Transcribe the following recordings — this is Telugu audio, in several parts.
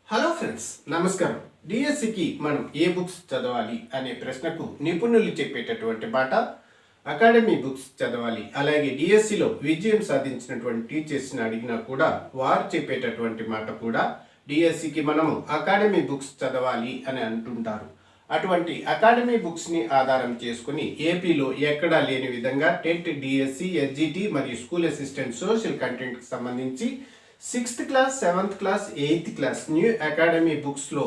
హలో ఫ్రెండ్స్, నమస్కారం. డిఎస్సికి మనం ఏ బుక్స్ చదవాలి అనే ప్రశ్నకు నిపుణులు చెప్పేటటువంటి మాట అకాడమీ బుక్స్ చదవాలి. అలాగే డిఎస్సిలో విజయం సాధించినటువంటి టీచర్స్ని అడిగినా కూడా వారు చెప్పేటటువంటి మాట కూడా డిఎస్సికి మనము అకాడమీ బుక్స్ చదవాలి అని అంటుంటారు. అటువంటి అకాడమీ బుక్స్ని ఆధారం చేసుకుని ఏపీలో ఎక్కడా లేని విధంగా టెట్, డిఎస్సి, ఎస్జిటి మరియు స్కూల్ అసిస్టెంట్ సోషల్ కంటెంట్కి సంబంధించి 6th class, 7th class, 8th class new academy బుక్స్లో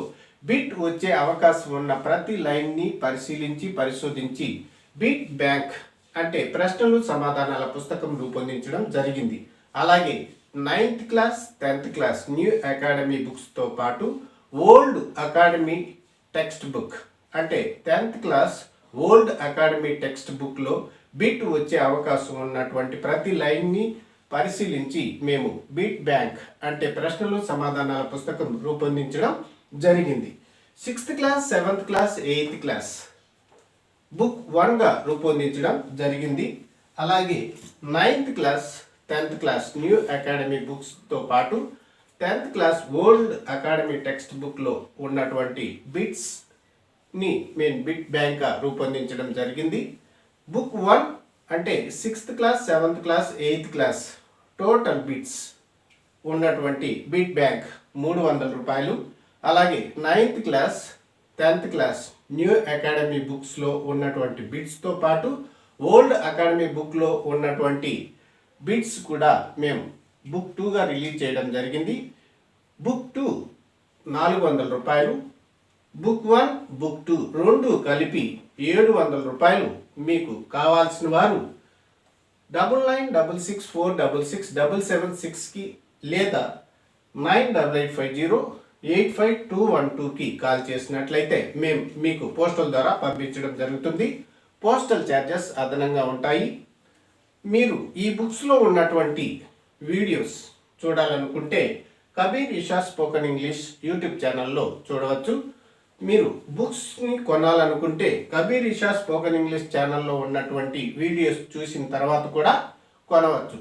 బిట్ వచ్చే అవకాశం ఉన్న ప్రతి లైన్ని పరిశోధించి బిట్ బ్యాంక్ అంటే ప్రశ్నలు సమాధానాల పుస్తకం రూపొందించడం జరిగింది. అలాగే 9th class, 10th class new academy బుక్స్తో పాటు ఓల్డ్ అకాడమీ టెక్స్ట్ బుక్ అంటే 10th class old academy text బుక్లో బిట్ వచ్చే అవకాశం ఉన్నటువంటి ప్రతి లైన్ని పరిశీలించి మేము బిట్ బ్యాంక్ అంటే ప్రశ్నలు సమాధానాల పుస్తకం రూపొందించడం జరిగింది. 6th class, 7th class, 8th class book 1గా రూపొందించడం జరిగింది. అలాగే 9th class, 10th class new academy బుక్స్తో పాటు 10th class old academy text బుక్లో ఉన్నటువంటి బిట్స్ని మేము బిట్ బ్యాంక్గా రూపొందించడం జరిగింది. బుక్ 1 అంటే 6th class, 7th class, 8th class total bits ఉన్నటువంటి బిట్ బ్యాంక్ 300 రూపాయలు. అలాగే 9th class, 10th class new academy బుక్స్లో ఉన్నటువంటి బిట్స్తో పాటు ఓల్డ్ అకాడమీ బుక్లో ఉన్నటువంటి బిట్స్ కూడా మేము బుక్ 2గా రిలీజ్ చేయడం జరిగింది. బుక్ 2 400 రూపాయలు, బుక్ 1, బుక్ 2 రెండు కలిపి 700 రూపాయలు. మీకు కావాల్సిన వారు 9966466776కి లేదా 9850855212కి కాల్ చేసినట్లయితే మేము మీకు పోస్టల్ ద్వారా పంపించడం జరుగుతుంది. పోస్టల్ ఛార్జెస్ అదనంగా ఉంటాయి. మీరు ఈ బుక్స్లో ఉన్నటువంటి వీడియోస్ చూడాలనుకుంటే Kabir Isha spoken English YouTube ఛానల్లో చూడవచ్చు. మీరు బుక్స్ని కొనాలనుకుంటే కబీర్ ఇషా స్పోకెన్ ఇంగ్లీష్ ఛానల్లో ఉన్నటువంటి వీడియోస్ చూసిన తర్వాత కూడా కొనవచ్చు.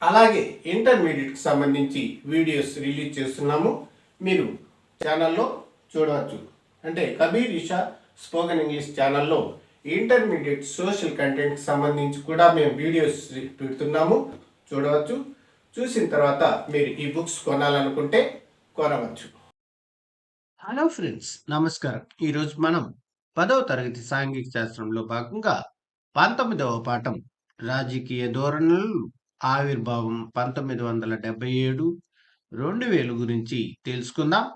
అలాగే ఇంటర్మీడియట్కి సంబంధించి వీడియోస్ రిలీజ్ చేస్తున్నాము, మీరు ఛానల్లో చూడవచ్చు. అంటే కబీర్ ఇషా స్పోకెన్ ఇంగ్లీష్ ఛానల్లో ఇంటర్మీడియట్ సోషల్ కంటెంట్కి సంబంధించి కూడా మేము వీడియోస్ పెడుతున్నాము, చూడవచ్చు. చూసిన తర్వాత మీరు ఈ బుక్స్ కొనాలనుకుంటే కొనవచ్చు. హలో ఫ్రెండ్స్, నమస్కారం. ఈరోజు మనం 10వ తరగతి సాంఘిక శాస్త్రంలో భాగంగా 19వ పాఠం రాజకీయ ధోరణులు ఆవిర్భావం 1977-2000 గురించి తెలుసుకుందాం.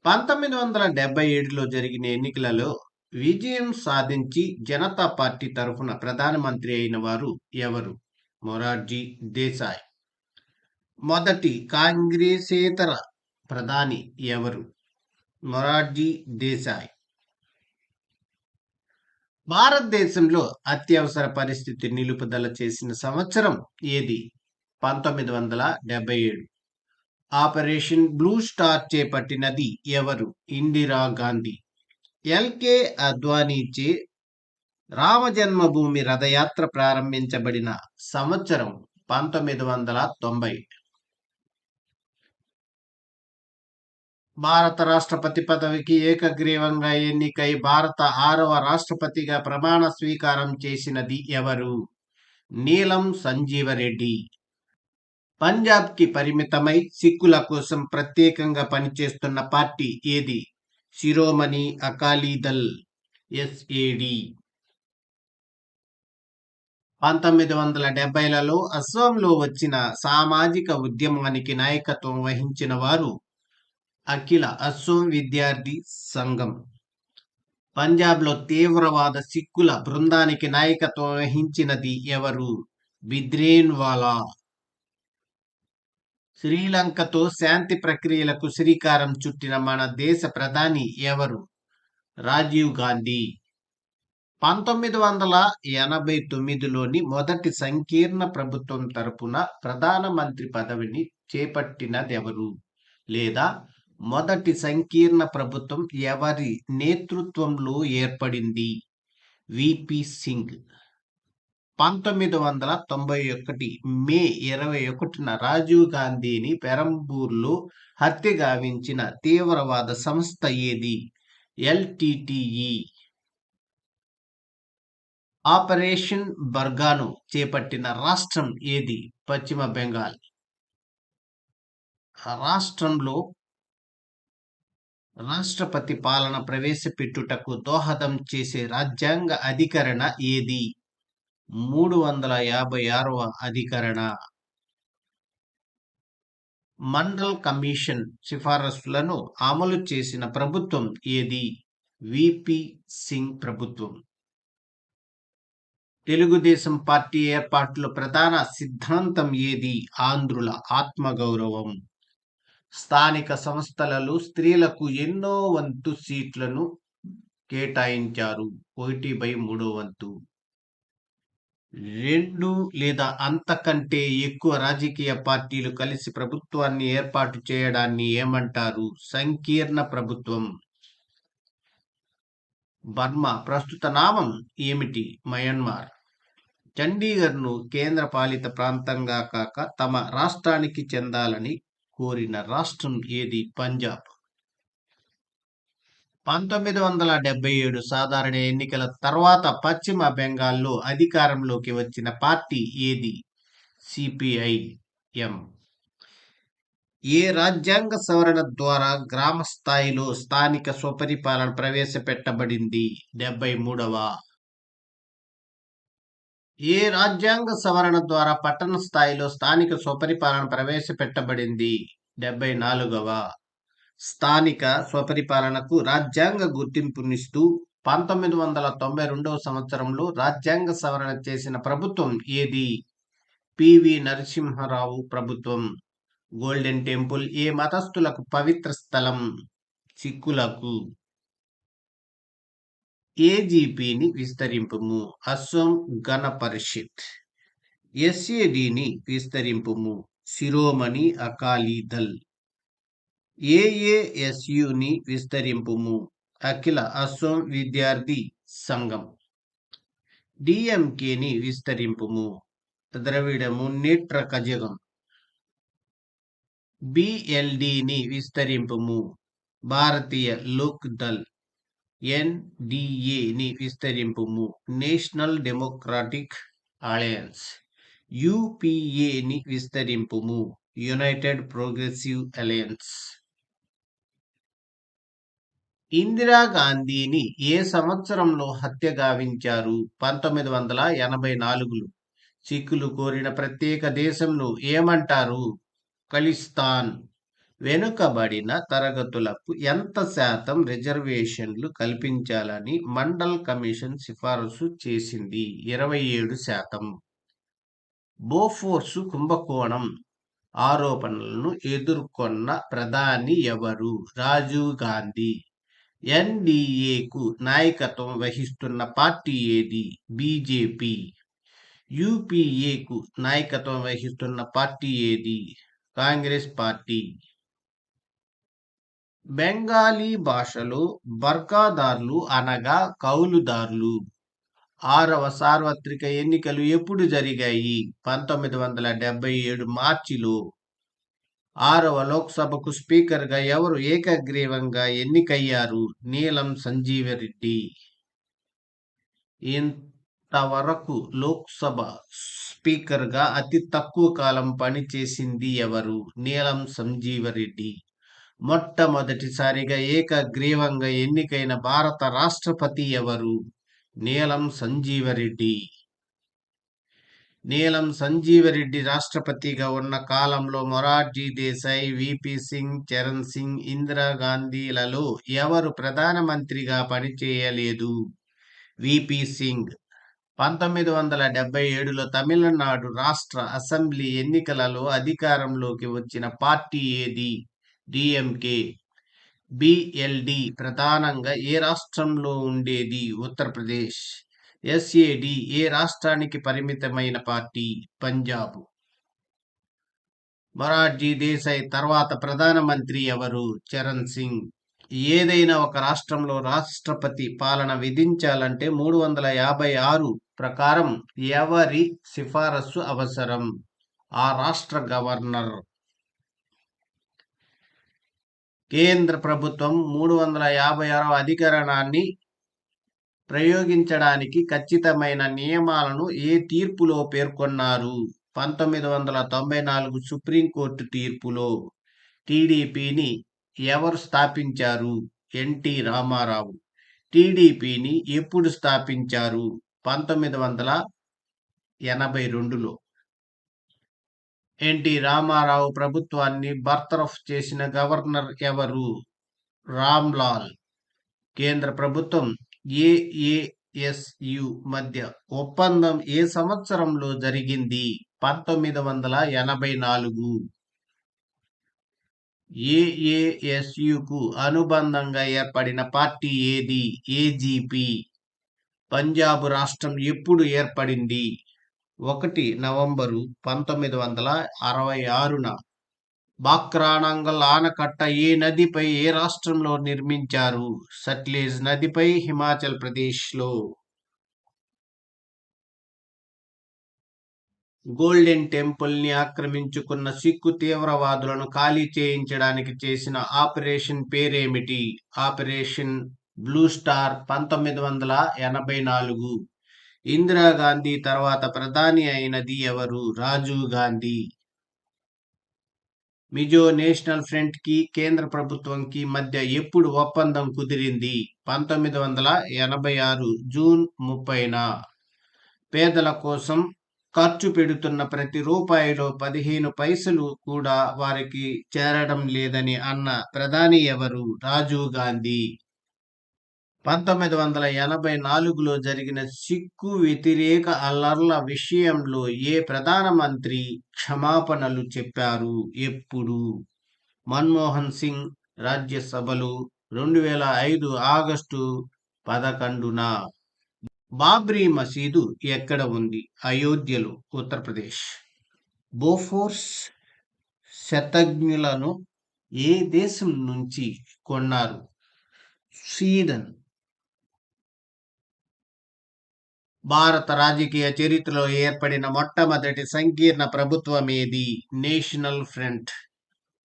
1977లో జరిగిన ఎన్నికలలో విజయం సాధించి జనతా పార్టీ తరఫున ప్రధానమంత్రి అయిన వారు ఎవరు? మొరార్జీ దేశాయ్. మొదటి కాంగ్రెసేతర ప్రధాని ఎవరు? మొరార్జీ దేశాయ్. భారతదేశంలో అత్యవసర పరిస్థితి నిలుపుదల చేసిన సంవత్సరం ఏది? 1977. ఆపరేషన్ బ్లూ స్టార్ చేపట్టినది ఎవరు? ఇందిరా గాంధీ. ఎల్కే అద్వానీచే రామజన్మభూమి రథయాత్ర ప్రారంభించబడిన సంవత్సరం 1990. భారత రాష్ట్రపతి పదవికి ఏకగ్రీవంగా ఎన్నికై భారత 6వ రాష్ట్రపతిగా ప్రమాణ స్వీకారం చేసినది ఎవరు? నీలం సంజీవరెడ్డి. పంజాబ్కి పరిమితమై సిక్కుల కోసం ప్రత్యేకంగా పనిచేస్తున్న పార్టీ ఏది? శిరోమణి అకాలీదళ్ ఎస్ఏడి. 1970లలో అస్సాంలో వచ్చిన సామాజిక ఉద్యమానికి నాయకత్వం వహించిన వారు అఖిల అస్సోం విద్యార్థి సంఘం. పంజాబ్లో తీవ్రవాద సిక్కుల బృందానికి నాయకత్వం వహించినది ఎవరు? బిద్రేన్వాలా. శ్రీలంకతో శాంతి ప్రక్రియలకు శ్రీకారం చుట్టిన మన దేశ ప్రధాని ఎవరు? రాజీవ్ గాంధీ. 1989లోని మొదటి సంకీర్ణ ప్రభుత్వం తరపున ప్రధానమంత్రి పదవిని చేపట్టినదెవరు? లేదా మొదటి సంకీర్ణ ప్రభుత్వం ఎవరి నేతృత్వంలో ఏర్పడింది? విపి సింగ్. 1991 మే 21న రాజీవ్ గాంధీని పెరంబూర్లో హత్య గావించిన తీవ్రవాద సంస్థ ఏది? ఎల్టిటిఈ. ఆపరేషన్ బర్గాను చేపట్టిన రాష్ట్రం ఏది? పశ్చిమ బెంగాల్. రాష్ట్రంలో రాష్ట్రపతి పాలన ప్రవేశపెట్టుటకు దోహదం చేసే రాజ్యాంగ అధికరణ ఏది? 356వ అధికరణ. మండల్ కమిషన్ సిఫారసులను అమలు చేసిన ప్రభుత్వం ఏది? విపి సింగ్ ప్రభుత్వం. తెలుగుదేశం పార్టీ ఏర్పాటులో ప్రధాన సిద్ధాంతం ఏది? ఆంధ్రుల ఆత్మగౌరవం. స్థానిక సంస్థలలో స్త్రీలకు ఎన్నో వంతు సీట్లను కేటాయించారు? 1/3 వంతు. 2 లేదా అంతకంటే ఎక్కువ రాజకీయ పార్టీలు కలిసి ప్రభుత్వాన్ని ఏర్పాటు చేయడాన్ని ఏమంటారు? సంకీర్ణ ప్రభుత్వం. బర్మా ప్రస్తుత నామం ఏమిటి? మయన్మార్. చండీగఢ్ను కేంద్ర పాలిత ప్రాంతంగా కాక తమ రాష్ట్రానికి చెందాలని కోరిన రాష్ట్రం ఏది? పంజాబ్. 1977 సాధారణ ఎన్నికల తర్వాత పశ్చిమ బెంగాల్లో అధికారంలోకి వచ్చిన పార్టీ ఏది? సిపిఐఎం. ఏ రాజ్యాంగ సవరణ ద్వారా గ్రామ స్థాయిలో స్థానిక స్వపరిపాలన ప్రవేశపెట్టబడింది? 73వ. ఏ రాజ్యాంగ సవరణ ద్వారా పట్టణ స్థాయిలో స్థానిక స్వపరిపాలన ప్రవేశపెట్టబడింది? 74వ. స్థానిక స్వపరిపాలనకు రాజ్యాంగ గుర్తింపునిస్తూ 1992 సంవత్సరంలో రాజ్యాంగ సవరణ చేసిన ప్రభుత్వం ఏది? పివి నరసింహారావు ప్రభుత్వం. గోల్డెన్ టెంపుల్ ఏ మతస్థులకు పవిత్ర స్థలం? సిక్కులకు. ఏజీపీని విస్తరింపుము. అస్సోం గణ పరిషత్. ఎస్ఏడిని విస్తరింపుము. శిరోమణి అకాలీ దళ్. ఏఏఎస్యుని విస్తరింపుము. అఖిల అస్సోం విద్యార్థి సంఘం. డిఎంకేని విస్తరింపుము. ద్రవిడ మున్నేట్ర కజగం. బిఎల్డిని విస్తరింపుము. భారతీయ లోక్ దళ్. ఎన్డిఏని విస్తరింపుము. National democratic alliance. యుపిఏని విస్తరింపుము. United progressive alliance. ఇందిరాగాంధీని ఏ సంవత్సరంలో హత్య గావించారు? 1984లో. సిక్కులు కోరిన ప్రత్యేక దేశంను ఏమంటారు? ఖలిస్తాన్. వెనుకబడిన తరగతులకు ఎంత శాతం రిజర్వేషన్లు కల్పించాలని మండల్ కమిషన్ సిఫారసు చేసింది? 27%. బోఫోర్సు కుంభకోణం ఆరోపణలను ఎదుర్కొన్న ప్రధాని ఎవరు? రాజీవ్ గాంధీ. ఎన్డీఏకు నాయకత్వం వహిస్తున్న పార్టీ ఏది? బీజేపీ. యూపీఏకు నాయకత్వం వహిస్తున్న పార్టీ ఏది? కాంగ్రెస్ పార్టీ. బెంగాలీ భాషలో బర్కాదార్లు అనగా కౌలుదారులు. 6వ సార్వత్రిక ఎన్నికలు ఎప్పుడు జరిగాయి? 1977 మార్చిలో. 6వ లోక్సభకు స్పీకర్గా ఎవరు ఏకగ్రీవంగా ఎన్నికయ్యారు? నీలం సంజీవరెడ్డి. ఇంతవరకు లోక్సభ స్పీకర్గా అతి తక్కువ కాలం పనిచేసింది ఎవరు? నీలం సంజీవరెడ్డి. మొట్టమొదటిసారిగా ఏకగ్రీవంగా ఎన్నికైన భారత రాష్ట్రపతి ఎవరు? నీలం సంజీవరెడ్డి. నీలం సంజీవరెడ్డి రాష్ట్రపతిగా ఉన్న కాలంలో మొరార్జీ దేశాయ్, విపి సింగ్, చరణ్ సింగ్, ఇందిరాగాంధీలలో ఎవరు ప్రధానమంత్రిగా పనిచేయలేదు? విపి సింగ్. 1977లో తమిళనాడు రాష్ట్ర అసెంబ్లీ ఎన్నికలలో అధికారంలోకి వచ్చిన పార్టీ ఏది? డిఎంకే. బిఎల్డి ప్రధానంగా ఏ రాష్ట్రంలో ఉండేది? ఉత్తరప్రదేశ్. ఎస్ఏడి ఏ రాష్ట్రానికి పరిమితమైన పార్టీ? పంజాబ్. మొరార్జీ దేశాయ్ తర్వాత ప్రధానమంత్రి ఎవరు? చరణ్ సింగ్. ఏదైనా ఒక రాష్ట్రంలో రాష్ట్రపతి పాలన విధించాలంటే 356 ప్రకారం ఎవరి సిఫారసు అవసరం? ఆ రాష్ట్ర గవర్నర్. కేంద్ర ప్రభుత్వం 356వ అధికరణాన్ని ప్రయోగించడానికి ఖచ్చితమైన నియమాలను ఏ తీర్పులో పేర్కొన్నారు? 1994 సుప్రీంకోర్టు తీర్పులో. టీడీపీని ఎవరు స్థాపించారు? ఎన్టీ రామారావు. టీడీపీని ఎప్పుడు స్థాపించారు? 1982లో. ఎన్టీ రామారావు ప్రభుత్వాన్ని బర్తరఫ్ చేసిన గవర్నర్ ఎవరు? రామ్లాల్. కేంద్ర ప్రభుత్వం ఏఏఎస్యు మధ్య ఒప్పందం ఏ సంవత్సరంలో జరిగింది? 1984. ఏఏఎస్యుకు అనుబంధంగా ఏర్పడిన పార్టీ ఏది? ఏజీపీ. పంజాబ్ రాష్ట్రం ఎప్పుడు ఏర్పడింది? 1 నవంబరు 1966న. బాక్రానంగల్ ఆనకట్ట ఏ నదిపై ఏ రాష్ట్రంలో నిర్మించారు? సట్లెజ్ నదిపై, హిమాచల్ ప్రదేశ్లో. గోల్డెన్ టెంపుల్ ని ఆక్రమించుకున్న సిక్కు తీవ్రవాదులను ఖాళీ చేయించడానికి చేసిన ఆపరేషన్ పేరేమిటి? Operation blue star. 1984. ఇందిరాగాంధీ తర్వాత ప్రధాని అయినది ఎవరు? రాజీవ్ గాంధీ. మిజో నేషనల్ ఫ్రంట్ కి కేంద్ర ప్రభుత్వంకి మధ్య ఎప్పుడు ఒప్పందం కుదిరింది? 1986 జూన్ 30న. పేదల కోసం ఖర్చు పెడుతున్న ప్రతి రూపాయిలో 15 పైసలు కూడా వారికి చేరడం లేదని అన్న ప్రధాని ఎవరు? రాజీవ్ గాంధీ. 1984లో జరిగిన సిక్కు వ్యతిరేక అల్లర్ల విషయంలో ఏ ప్రధానమంత్రి క్షమాపణలు చెప్పారు? ఎప్పుడు? మన్మోహన్ సింగ్ రాజ్యసభలో 2005 ఆగస్టు 11న. బాబ్రీ మసీదు ఎక్కడ ఉంది? అయోధ్యలో, ఉత్తరప్రదేశ్. బోఫోర్స్ శతఘ్నులను ఏ దేశం నుంచి కొన్నారు? స్వీడన్. భారత రాజకీయ చరిత్రలో ఏర్పడిన మొట్టమొదటి సంకీర్ణ ప్రభుత్వం ఏది? National front.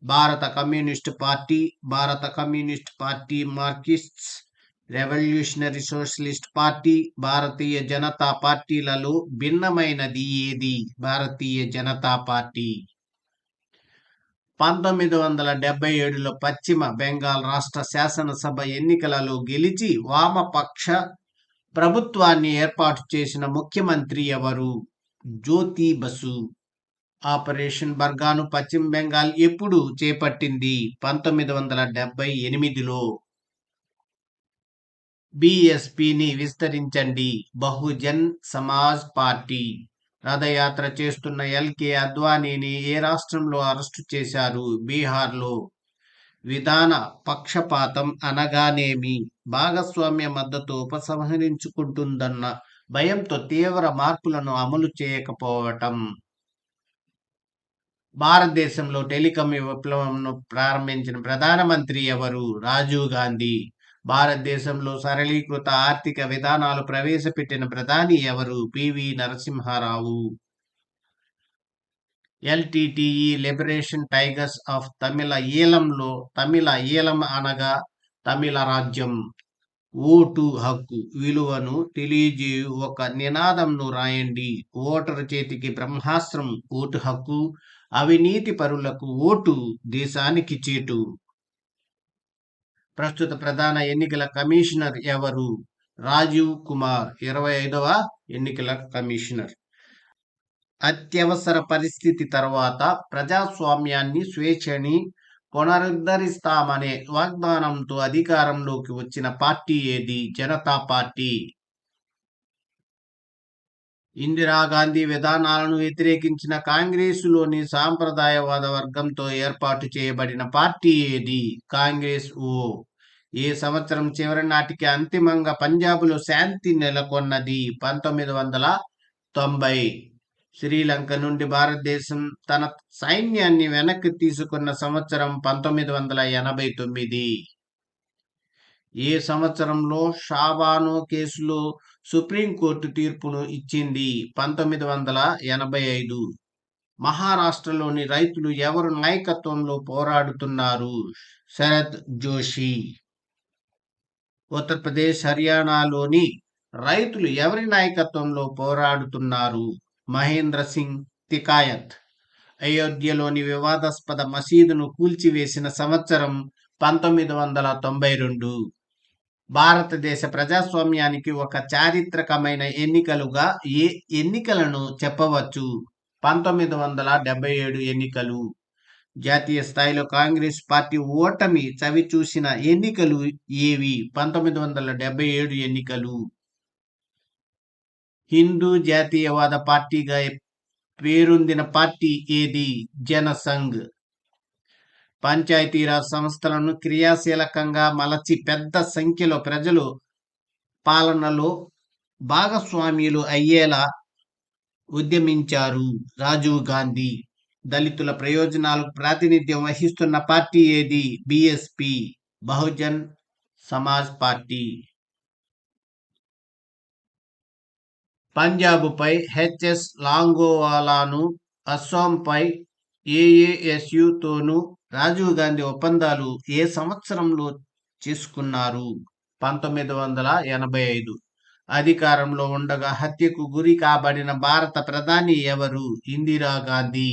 భారత కమ్యూనిస్టు పార్టీ, భారత communist party, Marxist revolutionary socialist party, Bharatiya Janata పార్టీలలో భిన్నమైనది ఏది? భారతీయ జనతా పార్టీ. 1977లో పశ్చిమ బెంగాల్ రాష్ట్ర శాసనసభ ఎన్నికలలో గెలిచి వామపక్ష ప్రభుత్వాన్ని ఏర్పాటు చేసిన ముఖ్యమంత్రి ఎవరు? జ్యోతి బసు. ఆపరేషన్ బర్గాను పశ్చిమ బెంగాల్ ఎప్పుడు చేపట్టింది? 1978లో. బీఎస్పీని విస్తరించండి. బహుజన్ సమాజ్ పార్టీ. రథయాత్ర చేస్తున్న ఎల్కే అద్వానీని ఏ రాష్ట్రంలో అరెస్టు చేశారు? బీహార్లో. విధాన పక్షపాతం అనగానేమి? భాగస్వామ్య మద్దతు ఉపసంహరించుకుంటుందన్న భయంతో తీవ్ర మార్పులను అమలు చేయకపోవటం. భారతదేశంలో టెలికాం విప్లవంను ప్రారంభించిన ప్రధానమంత్రి ఎవరు? రాజీవ్ గాంధీ. భారతదేశంలో సరళీకృత ఆర్థిక విధానాలు ప్రవేశపెట్టిన ప్రధాని ఎవరు? P V Narasimha Rao. LTTE liberation tigers of Tamil ఈలంలో తమిళ ఈలం అనగా తమిళ రాజ్యం. ఓటు హక్కు విలువను తెలియజేయు ఒక నినాదంను రాయండి. ఓటరు చేతికి బ్రహ్మాస్త్రం ఓటు హక్కు. అవినీతి పరులకు ఓటు దేశానికి చేటు. ప్రస్తుత ప్రధాన ఎన్నికల కమిషనర్ ఎవరు? రాజీవ్ కుమార్, 25వ ఎన్నికల కమిషనర్. అత్యవసర పరిస్థితి తర్వాత ప్రజాస్వామ్యాన్ని, స్వేచ్ఛని పునరుద్ధరిస్తామనే వాగ్దానంతో అధికారంలోకి వచ్చిన పార్టీ ఏది? జనతా పార్టీ. ఇందిరాగాంధీ విధానాలను వ్యతిరేకించిన కాంగ్రెసులోని సాంప్రదాయవాద వర్గంతో ఏర్పాటు చేయబడిన పార్టీ ఏది? కాంగ్రెస్ ఓ. ఏ సంవత్సరం చివరి నాటికి అంతిమంగా పంజాబులో శాంతి నెలకొన్నది? 1990. శ్రీలంక నుండి భారతదేశం తన సైన్యాన్ని వెనక్కి తీసుకున్న సంవత్సరం 1989. ఏ సంవత్సరంలో షాబానో కేసులో సుప్రీంకోర్టు తీర్పును ఇచ్చింది? 1985. మహారాష్ట్రలోని రైతులు ఎవరు నాయకత్వంలో పోరాడుతున్నారు? శరద్ జోషి. ఉత్తరప్రదేశ్, హర్యానాలోని రైతులు ఎవరి నాయకత్వంలో పోరాడుతున్నారు? మహేంద్ర సింగ్ తికాయత్. అయోధ్యలోని వివాదాస్పద మసీదును కూల్చివేసిన సంవత్సరం 1992. భారతదేశ ప్రజాస్వామ్యానికి ఒక చారిత్రకమైన ఎన్నికలుగా ఏ ఎన్నికలను చెప్పవచ్చు? 1977 ఎన్నికలు. జాతీయ స్థాయిలో కాంగ్రెస్ పార్టీ ఓటమి చవిచూసిన ఎన్నికలు ఏవి? 1977 ఎన్నికలు. హిందూ జాతీయవాద పార్టీగా పేరొందిన పార్టీ ఏది? జనసంఘ్. పంచాయతీరాజ్ సంస్థలను క్రియాశీలకంగా మలచి పెద్ద సంఖ్యలో ప్రజలు పాలనలో భాగస్వామ్యులు అయ్యేలా ఉద్యమించారు రాజీవ్ గాంధీ. దళితుల ప్రయోజనాలకు ప్రాతినిధ్యం వహిస్తున్న పార్టీ ఏది? BSP, Bahujan Samaj party. పంజాబుపై హెచ్ఎస్ లాంగోవాలాను, అస్సాంపై ఏఏఎస్యుతోనూ రాజీవ్ గాంధీ ఒప్పందాలు ఏ సంవత్సరంలో చేసుకున్నారు? 1985. అధికారంలో ఉండగా హత్యకు గురి కాబడిన భారత ప్రధాని ఎవరు? ఇందిరాగాంధీ.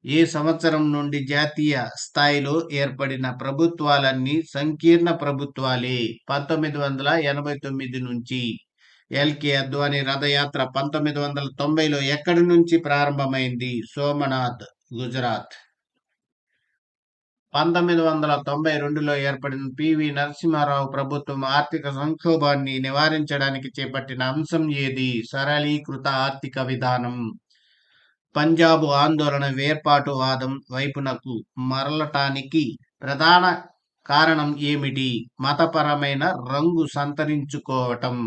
ఏ సంవత్సరం నుండి జాతీయ స్థాయిలో ఏర్పడిన ప్రభుత్వాలన్నీ సంకీర్ణ ప్రభుత్వాలే? 1989 నుంచి. ఎల్కే అద్వానీ రథయాత్ర 1990లో ఎక్కడి నుంచి ప్రారంభమైంది? సోమనాథ్, గుజరాత్. 1992లో ఏర్పడిన పివి నరసింహారావు ప్రభుత్వం ఆర్థిక సంక్షోభాన్ని నివారించడానికి చేపట్టిన అంశం ఏది? సరళీకృత ఆర్థిక విధానం. పంజాబు ఆందోళన వేర్పాటువాదం వైపునకు మరలటానికి ప్రధాన కారణం ఏమిటి? మతపరమైన రంగు సంతరించుకోవటం.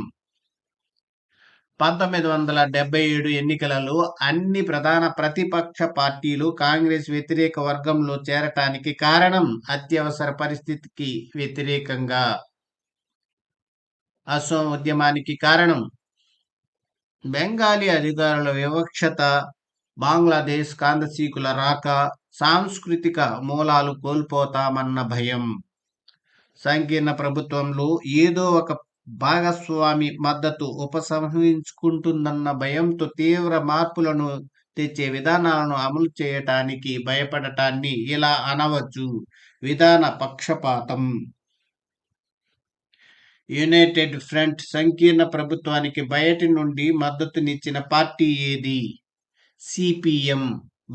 1977 ఎన్నికలలో అన్ని ప్రధాన ప్రతిపక్ష పార్టీలు కాంగ్రెస్ వ్యతిరేక వర్గంలో చేరటానికి కారణం అత్యవసర పరిస్థితికి వ్యతిరేకంగా. అసోం ఉద్యమానికి కారణం బెంగాలీ అధికారుల వివక్షత, బంగ్లాదేశ్ కాందసీకుల రాక, సాంస్కృతిక మూలాలు కోల్పోతామన్న భయం. సంకీర్ణ ప్రభుత్వంలో ఏదో ఒక భాగస్వామి మద్దతు ఉపసంహరించుకుంటుందన్న భయంతో తీవ్ర మార్పులను తెచ్చే విధానాలను అమలు చేయటానికి భయపడటాన్ని ఇలా అనవచ్చు: విధాన పక్షపాతం. యునైటెడ్ ఫ్రంట్ సంకీర్ణ ప్రభుత్వానికి బయటి నుండి మద్దతునిచ్చిన పార్టీ ఏది? సిపిఎం.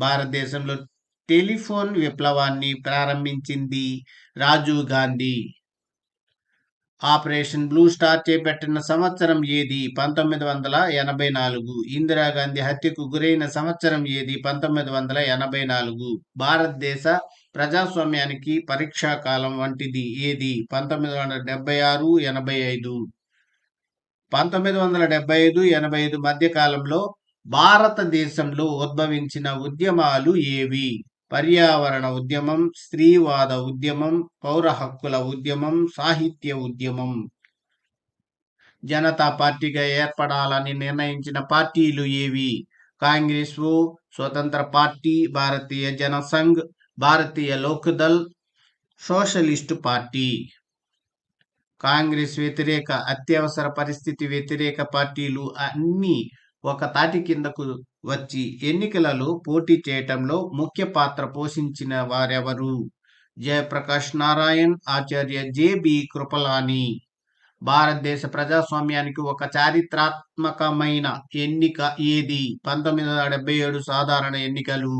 భారతదేశంలో టెలిఫోన్ విప్లవాన్ని ప్రారంభించింది Rajiv Gandhi. Operation blue star చేపట్టిన సంవత్సరం ఏది? 1984. ఇందిరాగాంధీ హత్యకు గురైన సంవత్సరం ఏది? 1984. భారతదేశ ప్రజాస్వామ్యానికి పరీక్షాకాలం వంటిది ఏది? 1976, 85. 1975, 85 మధ్య కాలంలో భారతదేశంలో ఉద్భవించిన ఉద్యమాలు ఏవి? పర్యావరణ ఉద్యమం, స్త్రీవాద ఉద్యమం, పౌర హక్కుల ఉద్యమం, సాహిత్య ఉద్యమం. జనతా పార్టీగా ఏర్పడాలని నిర్ణయించిన పార్టీలు ఏవి? కాంగ్రెస్, స్వతంత్ర పార్టీ, భారతీయ జనసంఘ్, భారతీయ లోక్దల్, సోషలిస్టు పార్టీ. కాంగ్రెస్ వ్యతిరేక, అత్యవసర పరిస్థితి వ్యతిరేక పార్టీలు అన్నీ ఒక తాటి కిందకు వచ్చి ఎన్నికలలో పోటీ చేయటంలో ముఖ్య పాత్ర పోషించిన వారెవరు? జయప్రకాష్ నారాయణ్, ఆచార్య జెబి కృపలాని. భారతదేశ ప్రజాస్వామ్యానికి ఒక చారిత్రాత్మకమైన ఎన్నిక ఏది? 1977 సాధారణ ఎన్నికలు.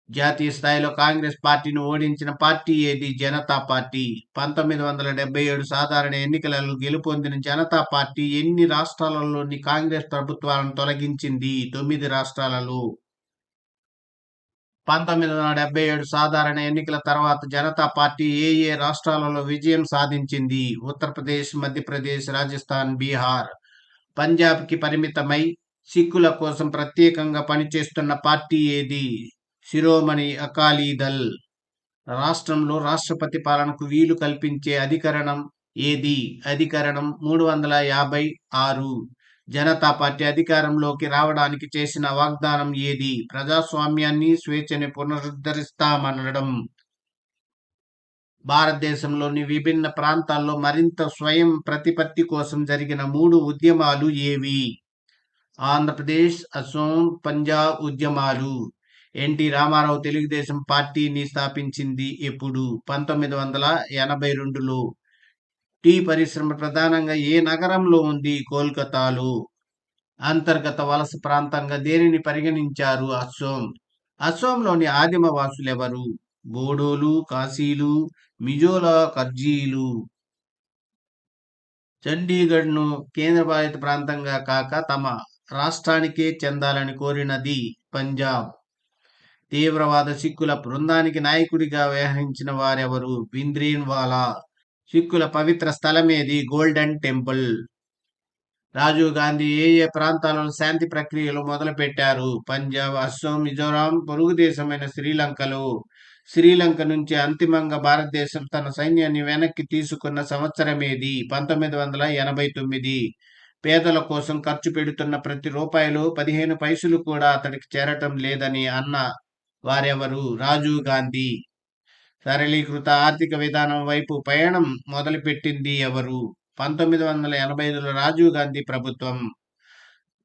జాతీయ స్థాయిలో కాంగ్రెస్ పార్టీని ఓడించిన పార్టీ ఏది? జనతా పార్టీ. 1977 సాధారణ ఎన్నికలలో గెలుపొందిన జనతా పార్టీ ఎన్ని రాష్ట్రాలలోని కాంగ్రెస్ ప్రభుత్వాలను తొలగించింది? 9 రాష్ట్రాలలో. 1977 సాధారణ ఎన్నికల తర్వాత జనతా పార్టీ ఏ రాష్ట్రాలలో విజయం సాధించింది? ఉత్తరప్రదేశ్, మధ్యప్రదేశ్, రాజస్థాన్, బీహార్. పంజాబ్కి పరిమితమై సిక్కుల కోసం ప్రత్యేకంగా పనిచేస్తున్న పార్టీ ఏది? శిరోమణి అకాలీదళ్. రాష్ట్రంలో రాష్ట్రపతి పాలనకు వీలు కల్పించే అధికరణం ఏది? అధికరణం 356. జనతా పార్టీ అధికారంలోకి రావడానికి చేసిన వాగ్దానం ఏది? ప్రజాస్వామ్యాన్ని, స్వేచ్ఛని పునరుద్ధరిస్తామనడం. భారతదేశంలోని విభిన్న ప్రాంతాల్లో మరింత స్వయం ప్రతిపత్తి కోసం జరిగిన 3 ఉద్యమాలు ఏవి? ఆంధ్రప్రదేశ్, అసోం, పంజాబ్ ఉద్యమాలు. ఎన్టీ రామారావు తెలుగుదేశం పార్టీని స్థాపించింది ఎప్పుడు? 1982లో. టీ పరిశ్రమ ప్రధానంగా ఏ నగరంలో ఉంది? కోల్కతాలో. అంతర్గత వలస ప్రాంతంగా దేనిని పరిగణించారు? అసోం. అసోంలోని ఆదిమ వాసులెవరు? బోడోలు, కాశీలు, మిజోల, కర్జీలు. చండీగఢ్ను కేంద్రపాలిత ప్రాంతంగా కాక తమ రాష్ట్రానికే చెందాలని కోరినది పంజాబ్. తీవ్రవాద సిక్కుల బృందానికి నాయకుడిగా వ్యవహరించిన వారెవరు? భింద్రన్వాలా. సిక్కుల పవిత్ర స్థలమేది? Golden temple. రాజీవ్ గాంధీ ఏ ఏ ప్రాంతాలలో శాంతి ప్రక్రియలు మొదలుపెట్టారు? పంజాబ్, అస్సాం, మిజోరాం, పొరుగు దేశమైన శ్రీలంకలో. శ్రీలంక నుంచి అంతిమంగా భారతదేశం తన సైన్యాన్ని వెనక్కి తీసుకున్న సంవత్సరమేది? 1989. పేదల కోసం ఖర్చు పెడుతున్న ప్రతి రూపాయలు 15 పైసలు కూడా అతడికి చేరటం లేదని అన్న వారెవరు? రాజీవ్ గాంధీ. సరళీకృత ఆర్థిక విధానం వైపు పయనం మొదలుపెట్టింది ఎవరు? 1985లో రాజీవ్ గాంధీ ప్రభుత్వం.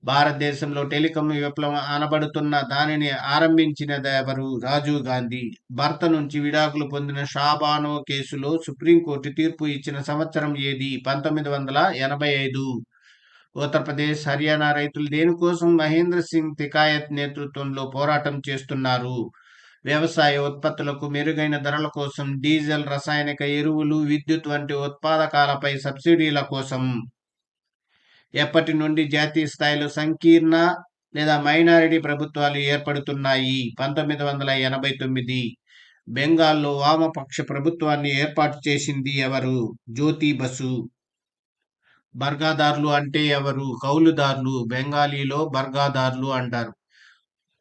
భారతదేశంలో టెలికాం విప్లవం అనబడుతున్న దానిని ఆరంభించినదెవరు? రాజీవ్ గాంధీ. భర్త నుంచి విడాకులు పొందిన షాబానో కేసులో సుప్రీంకోర్టు తీర్పు ఇచ్చిన సంవత్సరం ఏది? 1985. ఉత్తరప్రదేశ్, హర్యానా రైతులు దేనికోసం మహేంద్ర సింగ్ తికాయత్ నేతృత్వంలో పోరాటం చేస్తున్నారు? వ్యవసాయ ఉత్పత్తులకు మెరుగైన ధరల కోసం, డీజిల్, రసాయనిక ఎరువులు, విద్యుత్ వంటి ఉత్పాదకాలపై సబ్సిడీల కోసం. ఎప్పటి నుండి జాతీయ స్థాయిలో సంకీర్ణ లేదా మైనారిటీ ప్రభుత్వాలు ఏర్పడుతున్నాయి? 1989. బెంగాల్లో వామపక్ష ప్రభుత్వాన్ని ఏర్పాటు చేసింది ఎవరు? జ్యోతి బసు. బర్గాదార్లు అంటే ఎవరు? కౌలుదారులు. బెంగాలీలో బర్గాదార్లు అంటారు.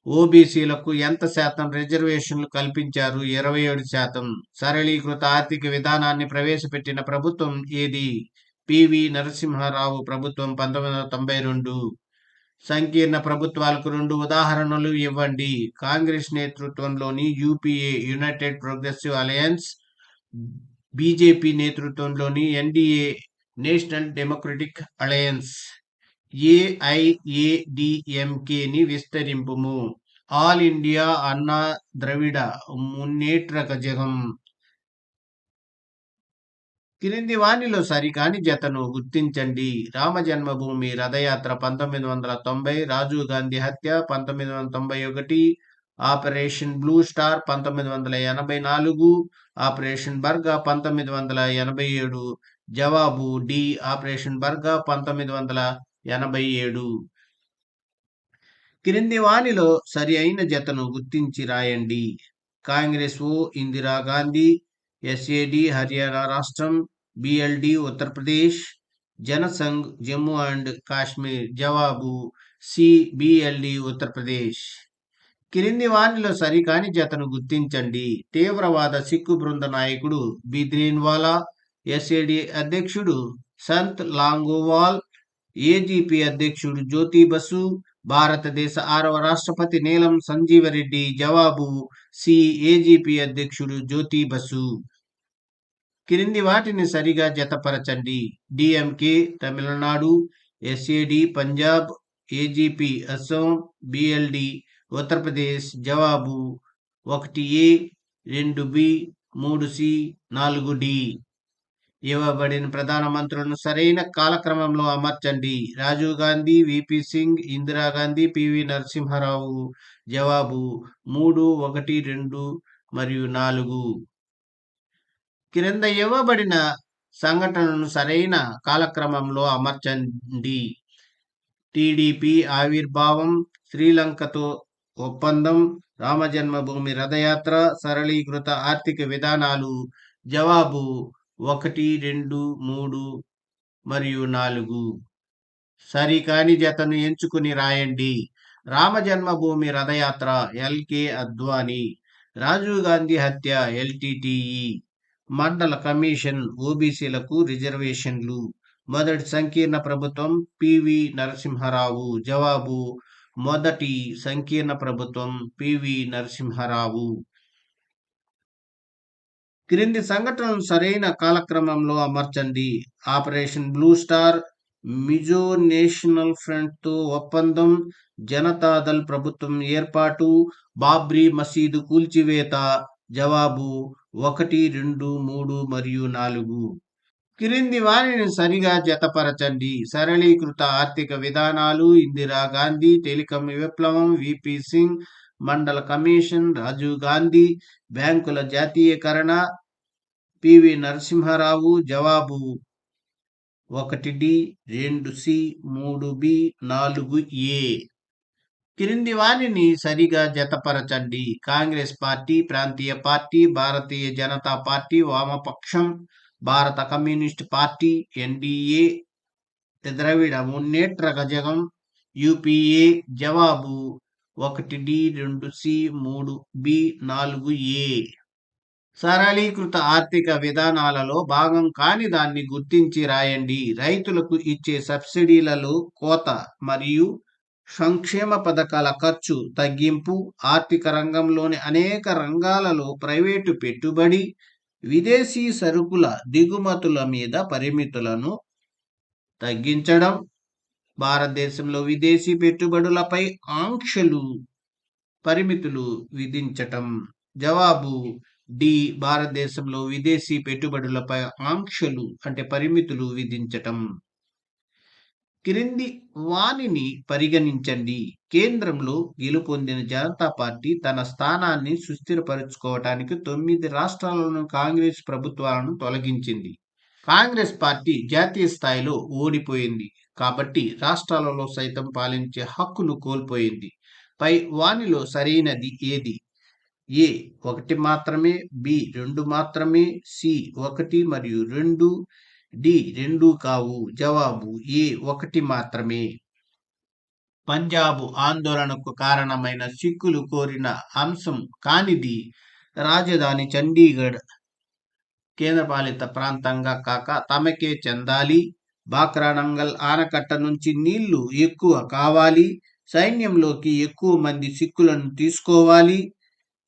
ఓబీసీలకు ఎంత శాతం రిజర్వేషన్లు కల్పించారు? 27%. సరళీకృత ఆర్థిక విధానాన్ని ప్రవేశపెట్టిన ప్రభుత్వం ఏది? పివి నరసింహారావు ప్రభుత్వం 1992. సంకీర్ణ ప్రభుత్వాలకు 2 ఉదాహరణలు ఇవ్వండి. కాంగ్రెస్ నేతృత్వంలోని UPA united progressive alliance, BJP నేతృత్వంలోని ఎన్డీఏ నేషనల్ డెమోక్రటిక్ అలయన్స్. ఏఐఏడిఎంకేని విస్తరింపుము. All India Anna Dravida Munnetra Kazhagam. క్రింది వానిలో సరికాని జతను గుర్తించండి. రామ జన్మభూమి రథయాత్ర 1990, రాజీవ్ గాంధీ హత్య 1991, ఆపరేషన్ బ్లూ స్టార్ 1984, ఆపరేషన్ బర్గా 1987. జవాబు డి. ఆపరేషన్ బర్గా 1987. క్రింది వానిలో సరి అయిన జతను గుర్తించి రాయండి. కాంగ్రెస్ ఓ ఇందిరాగాంధీ, ఎస్ఏడి హర్యానా రాష్ట్రం, బిఎల్డి ఉత్తరప్రదేశ్, జనసంఘ్ జమ్మూ అండ్ కాశ్మీర్. జవాబు సి. బిఎల్డి ఉత్తరప్రదేశ్. క్రింది వానిలో సరికాని జతను గుర్తించండి. తీవ్రవాద సిక్కు బృంద నాయకుడు భింద్రన్వాలా, ఎస్ఏడి అధ్యక్షుడు సంత్ లాంగోవాల్, ఏజీపీ అధ్యక్షుడు జ్యోతి బసు, భారతదేశ 6వ రాష్ట్రపతి నీలం సంజీవరెడ్డి. జవాబు సి. ఏజీపీ అధ్యక్షుడు జ్యోతి బసు. క్రింది వాటిని సరిగా జతపరచండి. DMK Tamil Nadu, SAD Punjab, AGP Assam, BLD Uttar Pradesh. జవాబు 1A, 2B, 3C, 4D. ఇవ్వబడిన ప్రధానమంత్రులను సరైన కాలక్రమంలో అమర్చండి. Rajiv Gandhi, VP Singh, Indira Gandhi, PV Narasimha Rao. జవాబు 3, 1, 2 మరియు 4. క్రింద ఇవ్వబడిన సంఘటనలను సరైన కాలక్రమంలో అమర్చండి. టీడీపీ ఆవిర్భావం, శ్రీలంకతో ఒప్పందం, రామజన్మభూమి రథయాత్ర, సరళీకృత ఆర్థిక విధానాలు. జవాబు 1, 2, 3 మరియు 4. సరికాని జతను ఎంచుకుని రాయండి. రామజన్మభూమి రథయాత్ర ఎల్కే అద్వానీ. రాజీవ్ గాంధీ హత్య ఎల్టీటీఈ, మండల కమిషన్ ఓబీసీలకు రిజర్వేషన్లు, మొదటి సంకీర్ణ ప్రభుత్వం పివి నరసింహారావు. జవాబు మొదటి సంకీర్ణ ప్రభుత్వం పివి నరసింహారావు. క్రింది సంఘటనలు సరైన కాలక్రమంలో అమర్చండి. Operation blue star, Mizo national front తో ఒప్పందం, జనతాదళ్ ప్రభుత్వం ఏర్పాటు, బాబ్రీ మసీదు కూల్చివేత. జవాబు 1, 2, 3 మరియు 4. క్రింది వారిని సరిగా జతపరచండి. సరళీకృత ఆర్థిక విధానాలు, ఇందిరాగాంధీ. టెలికాం విప్లవం, విపి సింగ్. మండల కమిషన్, రాజీవ్ గాంధీ. బ్యాంకుల జాతీయకరణ, పివి నరసింహారావు. జవాబు 1D, 2C, 3B, 4A. క్రింది వారిని సరిగా జతపరచండి. కాంగ్రెస్ పార్టీ, ప్రాంతీయ పార్టీ, భారతీయ జనతా పార్టీ, వామపక్షం, భారత కమ్యూనిస్ట్ పార్టీ, ఎన్డీఏ, ద్రవిడ మున్నేట్ర కజగం, యూపీఏ. జవాబు 1D, 2C, 3B, 4A. సరళీకృత ఆర్థిక విధానాలలో భాగం కాని దాన్ని గుర్తించి రాయండి. రైతులకు ఇచ్చే సబ్సిడీలలో కోత మరియు సంక్షేమ పథకాల ఖర్చు తగ్గింపు, ఆర్థిక రంగంలోని అనేక రంగాలలో ప్రైవేటు పెట్టుబడి, విదేశీ సరుకుల దిగుమతుల మీద పరిమితులను తగ్గించడం, భారతదేశంలో విదేశీ పెట్టుబడులపై ఆంక్షలు, పరిమితులు విధించటం. జవాబు డి, భారతదేశంలో విదేశీ పెట్టుబడులపై ఆంక్షలు అంటే పరిమితులు విధించటం. క్రింది వానిని పరిగణించండి. కేంద్రంలో గెలుపొందిన జనతా పార్టీ తన స్థానాన్ని సుస్థిరపరచుకోవటానికి 9 రాష్ట్రాలను కాంగ్రెస్ ప్రభుత్వాలను తొలగించింది. కాంగ్రెస్ పార్టీ జాతీయ స్థాయిలో ఓడిపోయింది కాబట్టి రాష్ట్రాలలో సైతం పాలించే హక్కును కోల్పోయింది. పై వానిలో సరైనది ఏది? ఏ 1 మాత్రమే, బి 2 మాత్రమే, సి 1 మరియు 2, డి 2 కావు. జవాబు ఏ 1 మాత్రమే. పంజాబ్ ఆందోళనకు కారణమైన సిక్కులు కోరిన అంశం కానిది రాజధాని చండీగఢ్ కేంద్రపాలిత ప్రాంతంగా కాక తమకే చెందాలి, బాక్రానంగల్ ఆనకట్ట నుంచి నీళ్లు ఎక్కువ కావాలి, సైన్యంలోకి ఎక్కువ మంది సిక్కులను తీసుకోవాలి,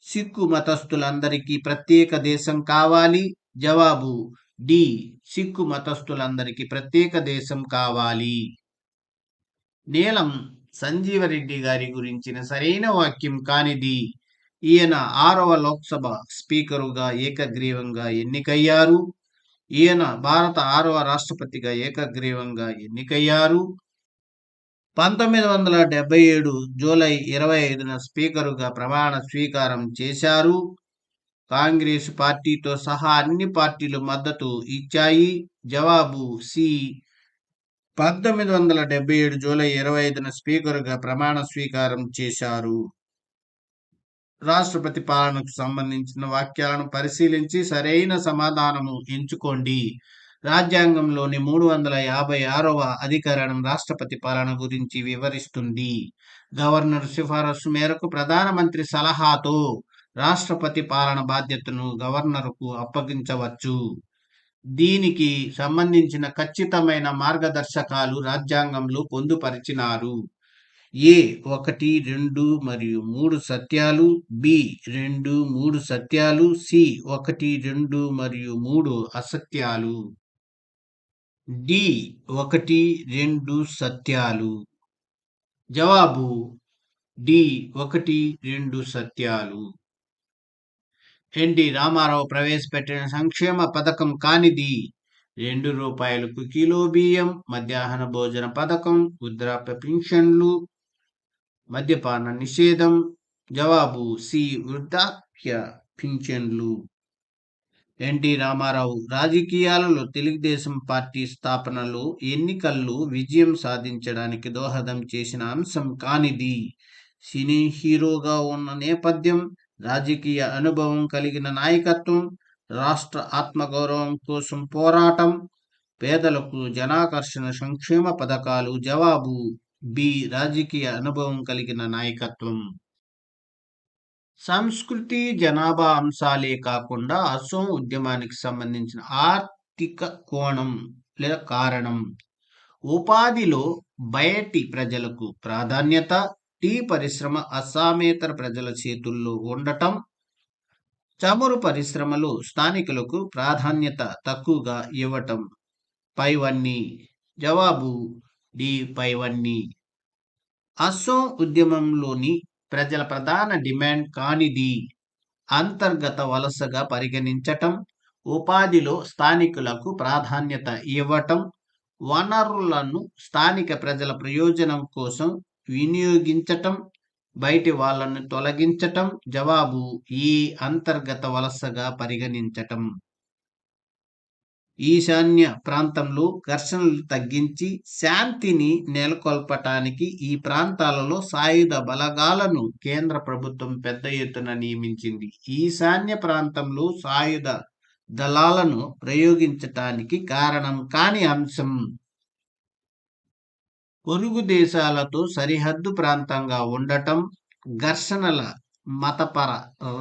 సిక్కు మతస్థులందరికీ ప్రత్యేక దేశం కావాలి. జవాబు డి, సిక్కు మతస్థులందరికీ ప్రత్యేక దేశం కావాలి. నీలం సంజీవరెడ్డి గారి గురించిన సరైన వాక్యం కానిది. ఈయన 6వ లోక్సభ స్పీకరుగా ఏకగ్రీవంగా ఎన్నికయ్యారు. ఈయన భారత 6వ రాష్ట్రపతిగా ఏకగ్రీవంగా ఎన్నికయ్యారు. 1977 జూలై 25న స్పీకరుగా ప్రమాణ స్వీకారం చేశారు. కాంగ్రెస్ పార్టీతో సహా అన్ని పార్టీలు మద్దతు ఇచ్చాయి. జవాబు సి, 1977 జూలై 25న స్పీకరుగా ప్రమాణ స్వీకారం చేశారు. రాష్ట్రపతి పాలనకు సంబంధించిన వాక్యాలను పరిశీలించి సరైన సమాధానము ఎంచుకోండి. రాజ్యాంగంలోని 356వ అధికరణం రాష్ట్రపతి పాలన గురించి వివరిస్తుంది. గవర్నర్ సిఫారసు మేరకు ప్రధానమంత్రి సలహాతో రాష్ట్రపతి పాలన బాధ్యతను గవర్నర్కు అప్పగించవచ్చు. దీనికి సంబంధించిన ఖచ్చితమైన మార్గదర్శకాలు రాజ్యాంగంలో పొందుపరిచినారు. ఏ 1, 2 మరియు 3 సత్యాలు, బి 2, 3 సత్యాలు, సి 1, 2 మరియు 3 అసత్యాలు. డి 1, 2 సత్యాలు. జవాబు డి 1, 2 సత్యాలు. ఎన్టీ రామారావు ప్రవేశపెట్టిన సంక్షేమ పథకం కానిది. ₹2 కిలో బియ్యం, మధ్యాహ్న భోజన పథకం, వృద్ధాప్య పింఛన్లు, మద్యపాన నిషేధం. జవాబు సి, వృద్ధాప్య పింఛన్లు. ఎన్టీ రామారావు రాజకీయాలలో తెలుగుదేశం పార్టీ స్థాపనలో ఎన్నికల్లో విజయం సాధించడానికి దోహదం చేసిన అంశం కానిది. సినీ హీరోగా ఉన్న నేపథ్యం, రాజకీయ అనుభవం కలిగిన నాయకత్వం, రాష్ట్ర ఆత్మగౌరవం కోసం పోరాటం, పేదలకు జనాకర్షణ సంక్షేమ పథకాలు. జవాబు బి, రాజకీయ అనుభవం కలిగిన నాయకత్వం. సంస్కృతి, జనాభా అంశాలే కాకుండా అసోం ఉద్యమానికి సంబంధించిన ఆర్థిక కోణం లేదా కారణం, ఉపాధిలో బయటి ప్రజలకు ప్రాధాన్యత, టీ పరిశ్రమ అస్సామేతర ప్రజల చేతుల్లో ఉండటం, చమురు పరిశ్రమలు స్థానికులకు ప్రాధాన్యత తక్కువగా ఇవ్వటం. పైవన్నీ. జవాబు డి పైవన్నీ. అసోం ఉద్యమంలోని ప్రజల ప్రధాన డిమాండ్ కానిది అంతర్గత వలసగా పరిగణించటం, ఉపాధిలో స్థానికులకు ప్రాధాన్యత ఇవ్వటం, వనరులను స్థానిక ప్రజల ప్రయోజనం కోసం వినియోగించటం, బయటి వాళ్ళను తొలగించటం. జవాబు ఈ అంతర్గత వలసగా పరిగణించటం. ఈశాన్య ప్రాంతంలో ఘర్షణలు తగ్గించి శాంతిని నెలకొల్పటానికి ఈ ప్రాంతాలలో సాయుధ బలగాలను కేంద్ర ప్రభుత్వం పెద్ద ఎత్తున నియమించింది. ఈశాన్య ప్రాంతంలో సాయుధ దళాలను ప్రయోగించటానికి కారణం కాని అంశం, పొరుగు దేశాలతో సరిహద్దు ప్రాంతంగా ఉండటం, ఘర్షణల మతపర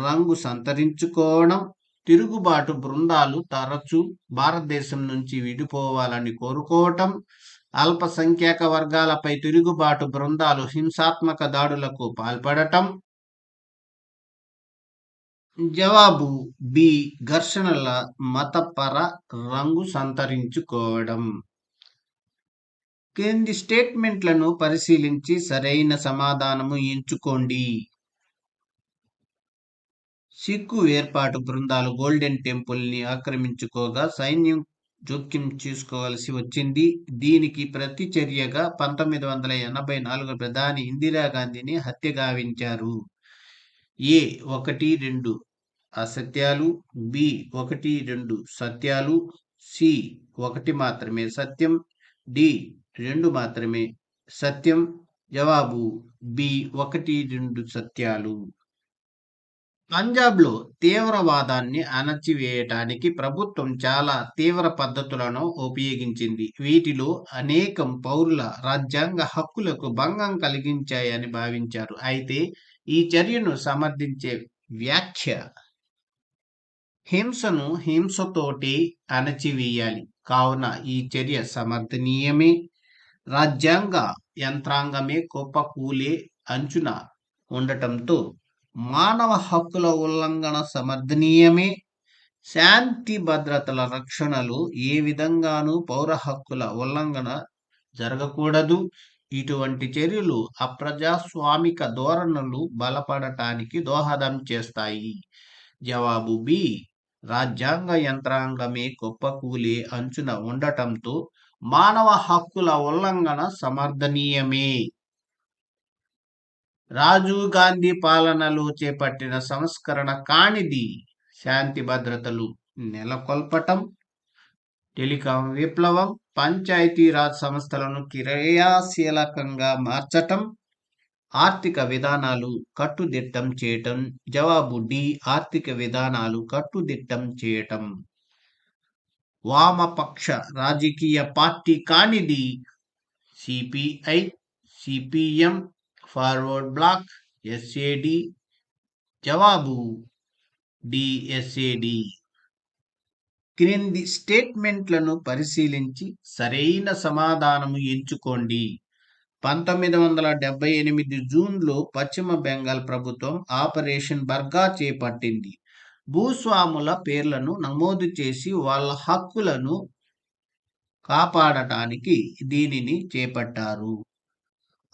రంగు సంతరించుకోవడం, తిరుగుబాటు బృందాలు తరచూ భారతదేశం నుంచి విడిపోవాలని కోరుకోవటం, అల్పసంఖ్యాక వర్గాలపై తిరుగుబాటు బృందాలు హింసాత్మక దాడులకు పాల్పడటం. జవాబు బి ఘర్షణల మతపర రంగు సంతరించుకోవడం. క్రింది స్టేట్మెంట్లను పరిశీలించి సరైన సమాధానము ఎంచుకోండి. సిక్కు వేర్పాటు బృందాలు గోల్డెన్ టెంపుల్ ని ఆక్రమించుకోగా సైన్యం జోక్యం చేసుకోవాల్సి వచ్చింది. దీనికి ప్రతిచర్యగా 1984 ప్రధాని ఇందిరాగాంధీని హత్య గావించారు. ఏ 1-2 అసత్యాలు, బి 1-2 సత్యాలు, సి 1 మాత్రమే సత్యం, డి 2 మాత్రమే సత్యం. జవాబు బి 1-2 సత్యాలు. పంజాబ్లో తీవ్రవాదాన్ని అణచివేయటానికి ప్రభుత్వం చాలా తీవ్ర పద్ధతులను ఉపయోగించింది. వీటిలో అనేకం పౌరుల రాజ్యాంగ హక్కులకు భంగం కలిగించాయని భావించారు. అయితే ఈ చర్యను సమర్థించే వ్యాఖ్య హింసను హింసతోటి అణచివేయాలి, కావున ఈ చర్య సమర్థనీయమే, రాజ్యాంగ యంత్రాంగమే కుప్పకూలే అంచున ఉండటంతో మానవ హక్కుల ఉల్లంఘన సమర్థనీయమే, శాంతి భద్రతల రక్షణలు ఏ విధంగానూ పౌర హక్కుల ఉల్లంఘన జరగకూడదు. ఇటువంటి చర్యలు అప్రజాస్వామిక ధోరణులు బలపడటానికి దోహదం చేస్తాయి. జవాబు బి రాజ్యాంగ యంత్రాంగమే కుప్పకూలే అంచున ఉండటంతో మానవ హక్కుల ఉల్లంఘన సమర్థనీయమే. రాజీవ్ గాంధీ పాలనలో చేపట్టిన సంస్కరణ కానిది శాంతి భద్రతలు నెలకొల్పటం, టెలికాం విప్లవం, పంచాయతీరాజ్ సంస్థలను క్రియాశీలకంగా మార్చటం, ఆర్థిక విధానాలు కట్టుదిట్టం చేయటం. జవాబు డి ఆర్థిక విధానాలు కట్టుదిట్టం చేయటం. వామపక్ష రాజకీయ పార్టీ కానిది CPI, CPM, forward bloc, SAD. జవాబు డి ఎస్ఏడి. క్రింది స్టేట్మెంట్లను పరిశీలించి సరైన సమాధానము ఎంచుకోండి. 1978 జూన్లో పశ్చిమ బెంగాల్ ప్రభుత్వం ఆపరేషన్ బర్గా చేపట్టింది. భూస్వాముల పేర్లను నమోదు చేసి వాళ్ళ హక్కులను కాపాడటానికి దీనిని చేపట్టారు.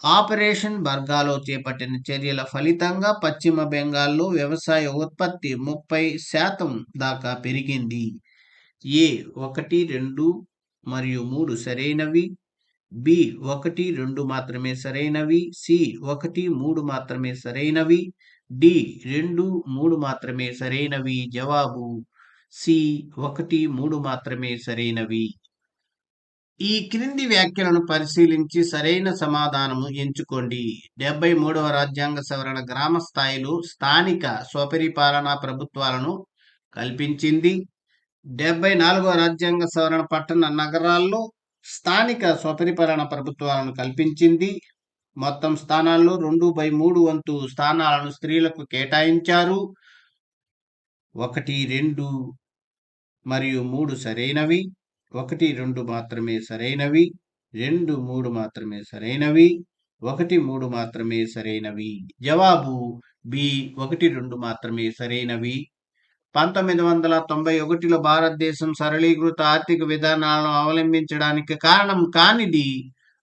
ఆపరేషన్ బర్గాలో చేపట్టిన చర్యల ఫలితంగా పశ్చిమ బెంగాల్లో వ్యవసాయ ఉత్పత్తి 30% దాకా పెరిగింది. ఏ 1, 2 మరియు 3 సరైనవి, బి 1, 2 మాత్రమే సరైనవి, సి 1, 3 మాత్రమే సరైనవి, డి 2, 3 మాత్రమే సరైనవి. జవాబు సి 1, 3 మాత్రమే సరైనవి. ఈ క్రింది వ్యాఖ్యలను పరిశీలించి సరైన సమాధానము ఎంచుకోండి. 73వ రాజ్యాంగ సవరణ గ్రామ స్థాయిలో స్థానిక స్వపరిపాలనా ప్రభుత్వాలను కల్పించింది. 74వ రాజ్యాంగ సవరణ పట్టణ నగరాల్లో స్థానిక స్వపరిపాలన ప్రభుత్వాలను కల్పించింది. మొత్తం స్థానాల్లో 2/3 వంతు స్థానాలను స్త్రీలకు కేటాయించారు. 1, 2 మరియు 3 సరైనవి. 1, 2 మాత్రమే సరైనవి. 2, 3 మాత్రమే సరైనవి. 1, 3 మాత్రమే సరైనవి. జవాబు బి 1, 2 మాత్రమే సరైనవి. 1991లో భారతదేశం సరళీకృత ఆర్థిక విధానాలను అవలంబించడానికి కారణం కానిది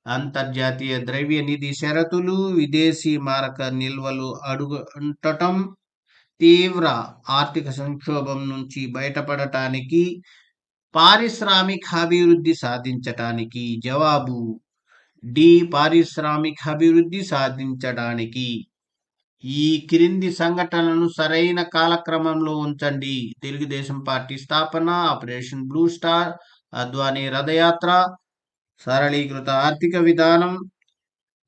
అంతర్జాతీయ ద్రవ్య నిధి షరతులు, విదేశీ మారక నిల్వలు అడుగుంటటం, తీవ్ర ఆర్థిక సంక్షోభం నుంచి బయటపడటానికి, పారిశ్రామికాభివృద్ధి సాధించటానికి. జవాబు డి పారిశ్రామికాభివృద్ధి సాధించడానికి. ఈ క్రింది సంఘటనలను సరైన కాలక్రమంలో ఉంచండి. తెలుగుదేశం పార్టీ స్థాపన, ఆపరేషన్ బ్లూ స్టార్, అద్వానీ రథయాత్ర, సరళీకృత ఆర్థిక విధానం.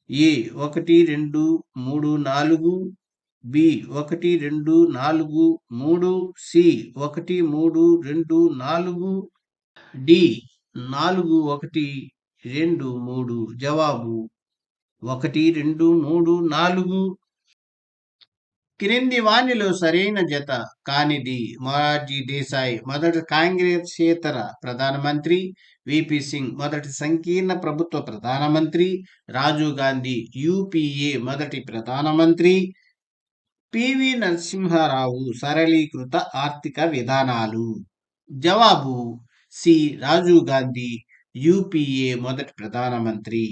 ఏ 1, 2, 3, 4, బి 1, 2, 4, 3, సి 1, 3, 2, 4, డి 4, 1, 2, 3. జవాబు 1, 2, 3, 4. క్రింది వానిలో సరైన జత కానిది. మొరార్జీ దేశాయ్ మొదటి కాంగ్రెసేతర ప్రధానమంత్రి. విపి సింగ్ మొదటి సంకీర్ణ ప్రభుత్వ ప్రధానమంత్రి. రాజీవ్ గాంధీ యుపిఏ మొదటి ప్రధానమంత్రి. పివి నరసింహారావు సరళీకృత ఆర్థిక విధానాలు. జవాబు సి రాజీవ్ గాంధీ యుపిఏ మొదటి ప్రధానమంత్రి.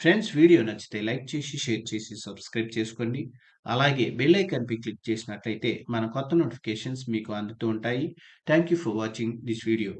ఫ్రెండ్స్, వీడియో నచ్చితే లైక్ చేసి, షేర్ చేసి, సబ్స్క్రైబ్ చేసుకోండి. అలాగే బెల్ ఐకాన్పై క్లిక్ చేసినట్లయితే మన కొత్త నోటిఫికేషన్స్ మీకు అందుతూ ఉంటాయి. Thank you for watching this video.